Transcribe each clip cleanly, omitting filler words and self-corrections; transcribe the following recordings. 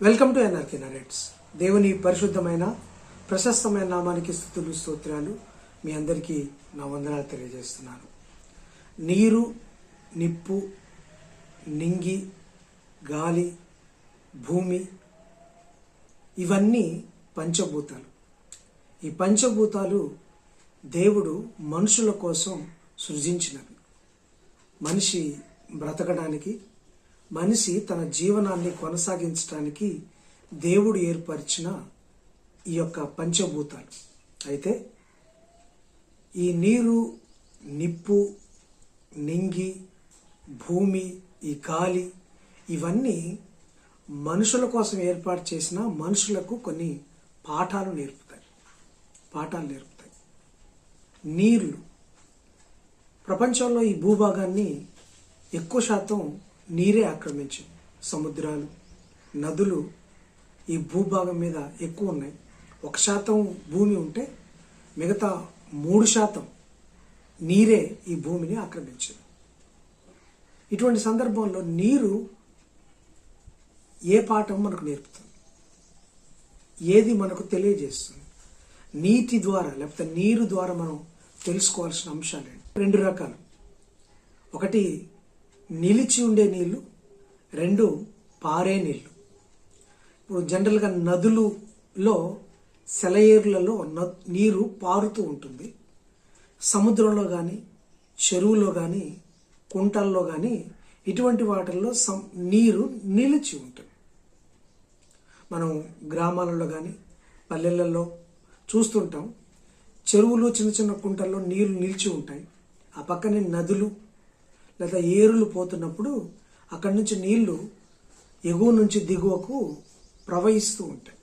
Welcome to NRK narrates. దేవుని పరిశుద్ధమైన ప్రశస్తమైన నామానికి స్తుతులు స్తోత్రాలు. మీ అందరికీ నా వందనాలు తెలియజేస్తున్నాను. నీరు, నిప్పు, నింగి, గాలి, భూమి ఇవన్నీ పంచభూతాలు. ఈ పంచభూతాలు దేవుడు మనుషుల కోసం సృజించినవి. మనిషి బ్రతకడానికి, మనిషి తన జీవనాన్ని కొనసాగించడానికి దేవుడు ఏర్పరిచిన ఈ యొక్క పంచభూతాలు. అయితే ఈ నీరు, నిప్పు, నింగి, భూమి, ఈ గాలి ఇవన్నీ మనుషుల కోసం ఏర్పాటు చేసిన మనుషులకు కొన్ని పాఠాలు నేర్పుతాయి. నీళ్లు ప్రపంచంలో ఈ భూభాగాన్ని ఎక్కువ శాతం నీరే ఆక్రమించింది. సముద్రాలు, నదులు ఈ భూభాగం మీద ఎక్కువ ఉన్నాయి. 1% భూమి ఉంటే మిగతా 3% నీరే ఈ భూమిని ఆక్రమించింది. ఇటువంటి సందర్భంలో నీరు ఏ పాఠం మనకు నేర్పుతుంది, ఏది మనకు తెలియజేస్తుంది? నీటి ద్వారా లేకపోతే నీరు ద్వారా మనం తెలుసుకోవాల్సిన అంశాలు 2 రకాలు. ఒకటి నిలిచి ఉండే నీళ్లు, 2 పారే నీళ్లు. ఇప్పుడు జనరల్గా నదులలో, సెలయేరులలో నీరు పారుతూ ఉంటుంది. సముద్రంలో కానీ, చెరువులో కానీ, కుంటల్లో కానీ ఇటువంటి వాటిల్లో నీరు నిలిచి ఉంటుంది. మనం గ్రామాలలో కానీ పల్లెలలో చూస్తుంటాం. చెరువులు, చిన్న చిన్న కుంటల్లో నీళ్లు నిలిచి ఉంటాయి. ఆ పక్కనే నదులు లేదా ఏరులు పోతున్నప్పుడు అక్కడి నుంచి నీళ్లు ఎగువ నుంచి దిగువకు ప్రవహిస్తూ ఉంటాయి.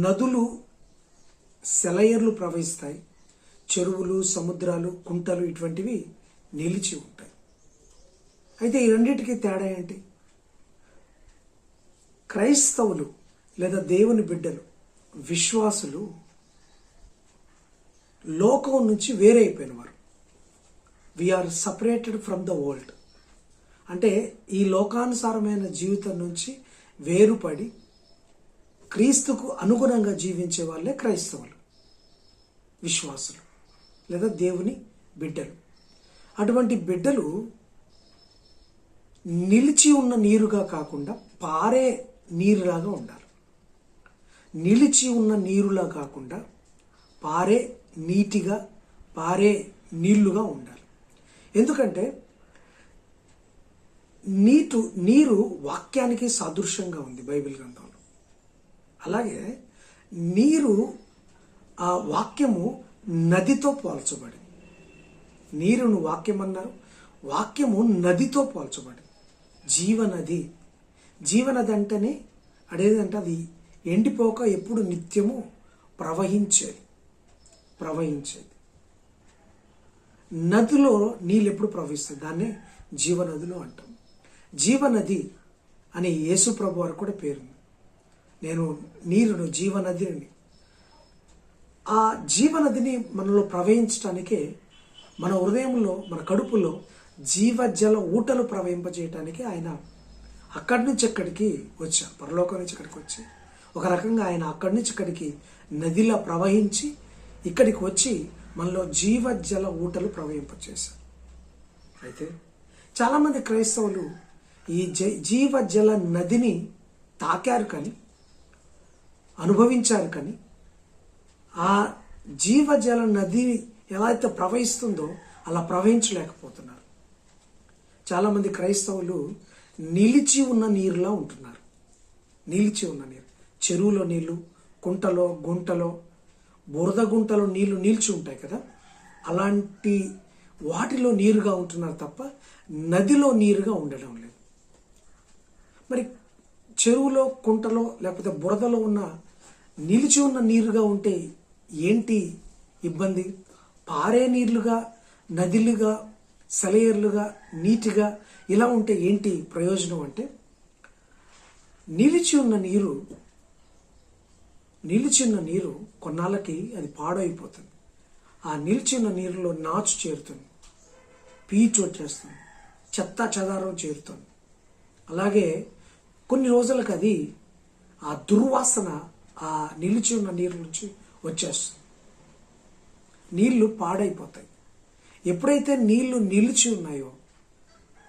నదులు, సెలయేర్లు ప్రవహిస్తాయి. చెరువులు, సముద్రాలు, కుంటలు ఇటువంటివి నిలిచి ఉంటాయి. అయితే ఈ రెండింటికి తేడా ఏంటి? క్రైస్తవులు లేదా దేవుని బిడ్డలు, విశ్వాసులు లోకం నుంచి వేరే అయిపోయిన వారు. We are separated from the world. అంటే ఈ లోకానుసారమైన జీవితం నుంచి వేరుపడి క్రీస్తుకు అనుగుణంగా జీవించే వాళ్ళే క్రైస్తవులు, విశ్వాసులు లేదా దేవుని బిడ్డలు. అటువంటి బిడ్డలు నిలిచి ఉన్న నీరుగా కాకుండా పారే నీరులాగా ఉండాలి. నిలిచి ఉన్న నీరులా కాకుండా పారే నీటిగా, పారే నీళ్లుగా ఉండాలి. ఎందుకంటే నీరు వాక్యానికి సాదృశ్యంగా ఉంది బైబిల్ గ్రంథంలో. అలాగే నీరు, ఆ వాక్యము నదితో పోల్చబడింది. నీరును వాక్యం అన్నారు, వాక్యము నదితో పోల్చబడింది. జీవనది. జీవనది అంటేనే అదేంటంటే అది ఎండిపోక ఎప్పుడు నిత్యము ప్రవహించేది. నదిలో నీళ్ళు ఎప్పుడు ప్రవహిస్తాయి, దాన్నే జీవనదులు అంటాం. జీవనది అని యేసు ప్రభు వారు కూడా పేరుంది. నేను నీరును, జీవనది అని. ఆ జీవనదిని మనలో ప్రవహించడానికే మన హృదయంలో, మన కడుపులో జీవజల ఊటలు ప్రవహింపజేయటానికి ఆయన అక్కడి నుంచి ఇక్కడికి వచ్చారు. పరలోకం నుంచి ఇక్కడికి వచ్చి ఒక రకంగా ఆయన అక్కడి నుంచి ఇక్కడికి నదిలా ప్రవహించి ఇక్కడికి వచ్చి మనలో జీవజల ఊటలు ప్రవహింపచేశారు. అయితే చాలామంది క్రైస్తవులు ఈ జీవజల నదిని తాకారు కానీ, అనుభవించారు కానీ, ఆ జీవజల నది ఎలా అయితే ప్రవహిస్తుందో అలా ప్రవహించలేకపోతున్నారు. చాలామంది క్రైస్తవులు నిలిచి ఉన్న నీరులా ఉంటున్నారు. నిలిచి ఉన్న నీరు, చెరువులో నీళ్లు, కుంటలో, గుంటలో, బురద గుంటలో నీళ్లు నిలిచి ఉంటాయి కదా, అలాంటి వాటిలో నీరుగా ఉంటున్నారు తప్ప నదిలో నీరుగా ఉండడం లేదు. మరి చెరువులో, కుంటలో లేకపోతే బురదలో ఉన్న నిలిచి ఉన్న నీరుగా ఉంటే ఏంటి ఇబ్బంది? పారే నీళ్లుగా, నదిలుగా, సెలయేర్లుగా, నీటిగా ఇలా ఉంటే ఏంటి ప్రయోజనం అంటే, నిలిచి ఉన్న నీరు కొన్నాళ్ళకి అది పాడైపోతుంది. ఆ నిలిచిన నీరులో నాచు చేరుతుంది, పీచు వచ్చేస్తుంది, చెత్త చెదారం చేరుతుంది. అలాగే కొన్ని రోజులకు అది ఆ దుర్వాసన ఆ నిలిచి ఉన్న నీరు నుంచి వచ్చేస్తుంది. నీళ్లు పాడైపోతాయి. ఎప్పుడైతే నీళ్లు నిలిచి ఉన్నాయో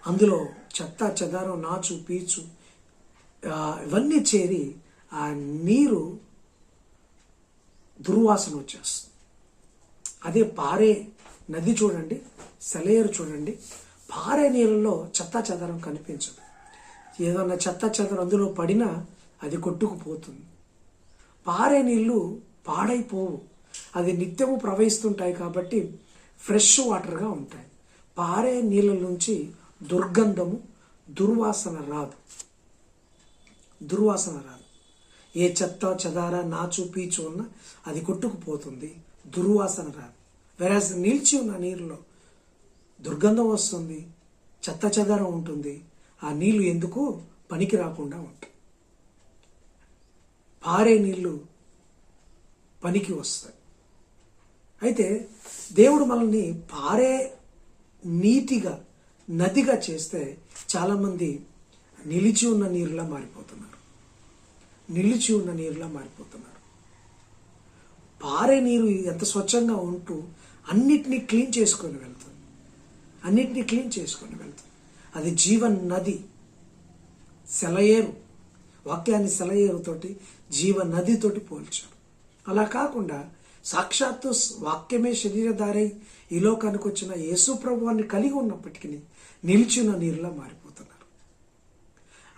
అందులో చెత్త చెదారం, నాచు, పీచు ఇవన్నీ చేరి ఆ నీరు దుర్వాసన వచ్చేస్తుంది. అదే పారే నది చూడండి, సెలయేరు చూడండి, పారే నీళ్ళలో చెత్త చెదారం కనిపించదు. ఏదన్నా చెత్త చెదారం అందులో పడినా అది కొట్టుకుపోతుంది. పారే నీళ్లు పాడైపోవు, అది నిత్యము ప్రవహిస్తుంటాయి కాబట్టి ఫ్రెష్ వాటర్గా ఉంటాయి. పారే నీళ్ళ నుంచి దుర్గంధము, దుర్వాసన రాదు. ఏ చెత్త చెదార, నాచు, పీచు ఉన్నా అది కొట్టుకుపోతుంది, దుర్వాసన రాదు. వెరాజ్ నిలిచి ఉన్న నీరులో దుర్గంధం వస్తుంది, చెత్త చెదారం ఉంటుంది. ఆ నీళ్లు ఎందుకు పనికి రాకుండా ఉంటాయి. పారే నీళ్లు పనికి వస్తాయి. అయితే దేవుడు మనల్ని పారే నీటిగా, నదిగా చేస్తే చాలామంది నిలిచి ఉన్న నీరులా మారిపోతున్నారు. పారే నీరు ఎంత స్వచ్ఛంగా ఉంటూ అన్నిటినీ క్లీన్ చేసుకొని వెళ్తుంది. అది జీవన్ నది, సెలయేరు. వాక్యాన్ని సెలయేరుతోటి, జీవ నదితోటి పోల్చారు. అలా కాకుండా సాక్షాత్తు వాక్యమే శరీరధారై ఈ లోకానికి వచ్చిన యేసు ప్రభువాన్ని కలిగి ఉన్నప్పటికీ నిలిచిన నీరులా మారిపోతున్నారు.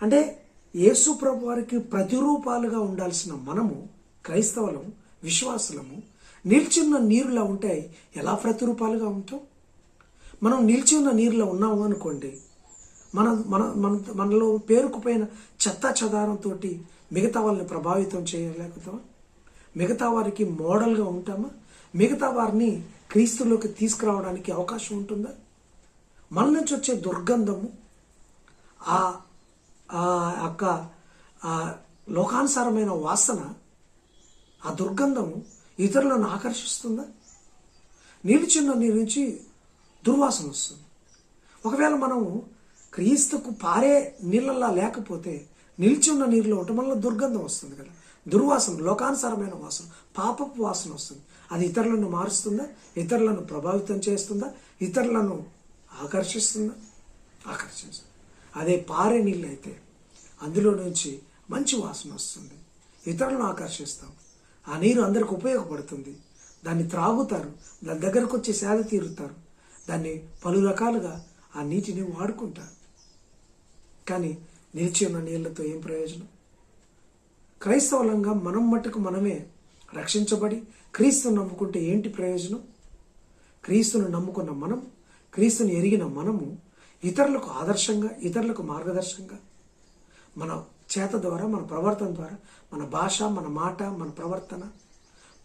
అంటే యేసు ప్రభు వారికి ప్రతిరూపాలుగా ఉండాల్సిన మనము, క్రైస్తవులం, విశ్వాసులము, నిలిచిన నీరులా ఉంటే ఎలా ప్రతిరూపాలుగా ఉంటాం? మనం నిలిచి ఉన్న నీరులో ఉన్నాము అనుకోండి, మనలో పేరుకుపోయిన చెత్త చెదారంతో మిగతా వాళ్ళని ప్రభావితం చేయలేకపోతామా? మిగతా వారికి మోడల్గా ఉంటామా? మిగతా వారిని క్రీస్తులోకి తీసుకురావడానికి అవకాశం ఉంటుందా? మన నుంచి వచ్చే దుర్గంధము, ఆ యొక్క లోకానుసారమైన వాసన, ఆ దుర్గంధము ఇతరులను ఆకర్షిస్తుందా? నిలిచిన నీరు నుంచి దుర్వాసన వస్తుంది. ఒకవేళ మనము క్రీస్తుకు పారే నీళ్ళలా లేకపోతే నిలిచి ఉన్న నీరులో ఉంటే మనలో దుర్గంధం వస్తుంది కదా, దుర్వాసన, లోకానుసారమైన వాసన, పాపపు వాసన వస్తుంది. అది ఇతరులను మారుస్తుందా? ఇతరులను ప్రభావితం చేస్తుందా? ఇతరులను ఆకర్షిస్తుందా? ఆకర్షిస్తుంది. అదే పారే నీళ్ళు అయితే అందులో నుంచి మంచి వాసన వస్తుంది, ఇతరులను ఆకర్షిస్తాం. ఆ నీరు అందరికి ఉపయోగపడుతుంది. దాన్ని త్రాగుతారు, దాని దగ్గరకు వచ్చి సేద తీరుతారు, దాన్ని పలు రకాలుగా ఆ నీటిని వాడుకుంటారు. కానీ నిలిచి ఉన్న నీళ్లతో ఏం ప్రయోజనం? క్రైస్తవులంగా మనం మట్టుకు మనమే రక్షించబడి క్రీస్తును నమ్ముకుంటే ఏంటి ప్రయోజనం? క్రీస్తును నమ్ముకున్న మనం, క్రీస్తుని ఎరిగిన మనము ఇతరులకు ఆదర్శంగా, ఇతరులకు మార్గదర్శకంగా మన చేత ద్వారా, మన ప్రవర్తన ద్వారా, మన భాష, మన మాట, మన ప్రవర్తన,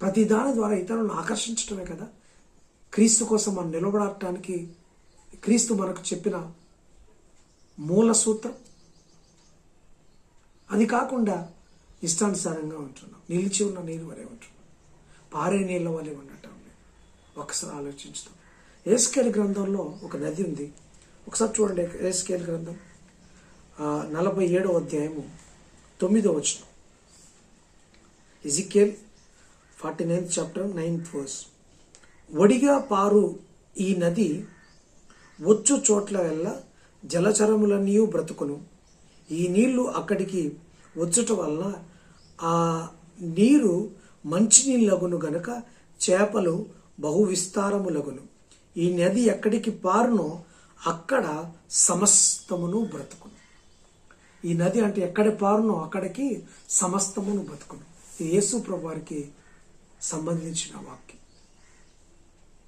ప్రతి దాని ద్వారా ఇతరులను ఆకర్షించడమే కదా క్రీస్తు కోసం మనం నిలబడటానికి క్రీస్తు మనకు చెప్పిన మూల సూత్రం. అది కాకుండా ఇష్టానుసారంగా ఉంటున్నాం, నిలిచి ఉన్న నీరు వలె ఉంటున్నాం, పారే నీళ్ళ వలె ఉండటం. ఒకసారి ఆలోచించుతాం. ఎహెజ్కేలు గ్రంథంలో ఒక నది ఉంది. ఒకసారి చూడండి, ఎహెజ్కేలు గ్రంథం 47వ అధ్యాయము 9వ వచనం. Ezekiel 49th chapter 9th verse. ఒడిగా పారు ఈ నది వచ్చు చోట్ల వల్ల జలచరములన్నీ బ్రతుకును. ఈ నీళ్లు అక్కడికి వచ్చుట వలన ఆ నీరు మంచినీళ్ళగును గనుక చేపలు బహు విస్తారములగును. ఈ నది ఎక్కడికి పారునో అక్కడ సమస్తమును బ్రతుకును. ఈ నది అంటే ఎక్కడ పారునో అక్కడికి సమస్తమును బ్రతుకును. ఇది యేసు ప్రభువారికి సంబంధించిన వాక్యం.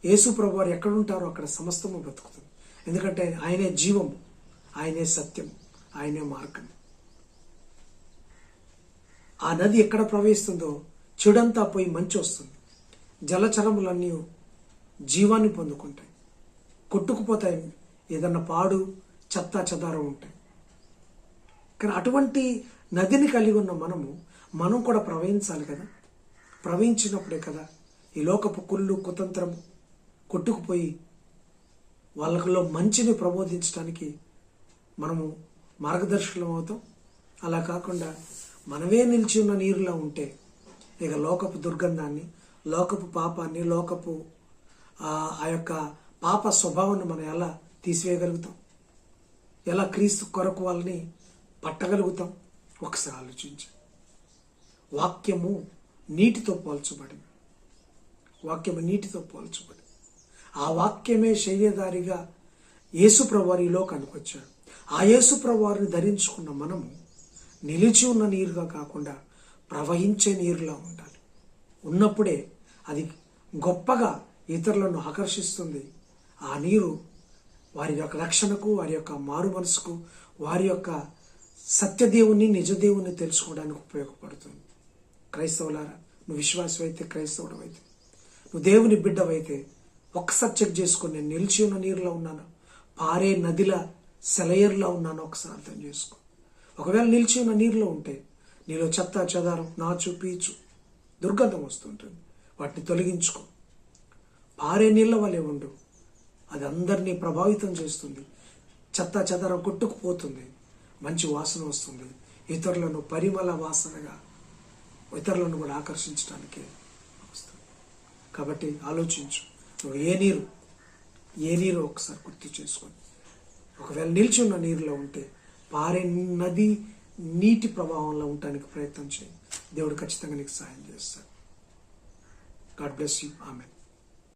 యేసు ప్రభువారు ఎక్కడుంటారో అక్కడ సమస్తము బ్రతుకుతుంది. ఎందుకంటే ఆయనే జీవము, ఆయనే సత్యం, ఆయనే మార్గం. ఆ నది ఎక్కడ ప్రవహిస్తుందో చెడంతా పోయి మంచి వస్తుంది. జలచరములన్నీ జీవాన్ని పొందుకుంటాయి, కొట్టుకుపోతాయి. ఏదన్నా పాడు, చెత్త చెదారం ఉంటాయి. కానీ అటువంటి నదిని కలిగి ఉన్న మనం కూడా ప్రవహించాలి కదా. ప్రవహించినప్పుడే కదా ఈ లోకపు కుళ్ళు, కుతంత్రం కొట్టుకుపోయి వాళ్ళలో మంచిని ప్రబోధించడానికి మనము మార్గదర్శకులం అవుతాం. అలా కాకుండా మనమే నిలిచి ఉన్న నీరులా ఉంటే ఇక లోకపు దుర్గంధాన్ని, లోకపు పాపాన్ని, లోకపు ఆ యొక్క పాప స్వభావాన్ని మనం ఎలా తీసివేయగలుగుతాం? ఎలా క్రీస్తు కొరకు వాళ్ళని పట్టగలుగుతాం? ఒకసారి ఆలోచించి. వాక్యము నీటితో పోల్చబడింది. వాక్యము నీటితో పోల్చబడింది. ఆ వాక్యమే శరీరధారిగా యేసుప్రభు వారు ఈ లోకానికి వచ్చాడు. ఆ యేసుప్రభు వారిని ధరించుకున్న మనము నిలిచి ఉన్న నీరుగా కాకుండా ప్రవహించే నీరులా ఉండాలి. ఉన్నప్పుడే అది గొప్పగా ఇతరులను ఆకర్షిస్తుంది. ఆ నీరు వారి యొక్క రక్షణకు, వారి యొక్క మారు మనసుకు, వారి యొక్క సత్యదేవుని, నిజదేవుని తెలుసుకోవడానికి ఉపయోగపడుతుంది. క్రైస్తవులారా, నువ్వు విశ్వాసం అయితే, క్రైస్తవుడు అయితే, నువ్వు దేవుని బిడ్డవైతే ఒక్కసారి చెక్ చేసుకొని, నేను నిలిచి ఉన్న నీరులో ఉన్నాను, పారే నదిల సెలయర్లా ఉన్నాను, ఒకసారి అర్థం చేసుకో. ఒకవేళ నిలిచి ఉన్న నీరులో ఉంటే నీలో చెత్త చెదారం, నాచు, పీచు, దుర్గంధం వస్తుంటుంది. వాటిని తొలగించుకో. పారే నీళ్ళ వలె ఉండు. అది అందరినీ ప్రభావితం చేస్తుంది. చెత్త చెదారం కొట్టుకుపోతుంది. మంచి వాసన వస్తుంది. ఇతరులను పరిమళ వాసనగా ఇతరులను కూడా ఆకర్షించడానికి వస్తుంది. కాబట్టి ఆలోచించు, నువ్వు ఏ నీరు ఒకసారి గుర్తు చేసుకొని, ఒకవేళ నిలిచి ఉన్న నీరులో ఉంటే పారే నది నీటి ప్రవాహంలో ఉండటానికి ప్రయత్నం చేయి. దేవుడు ఖచ్చితంగా నీకు సహాయం చేస్తాడు. God bless you. ఆమెన్.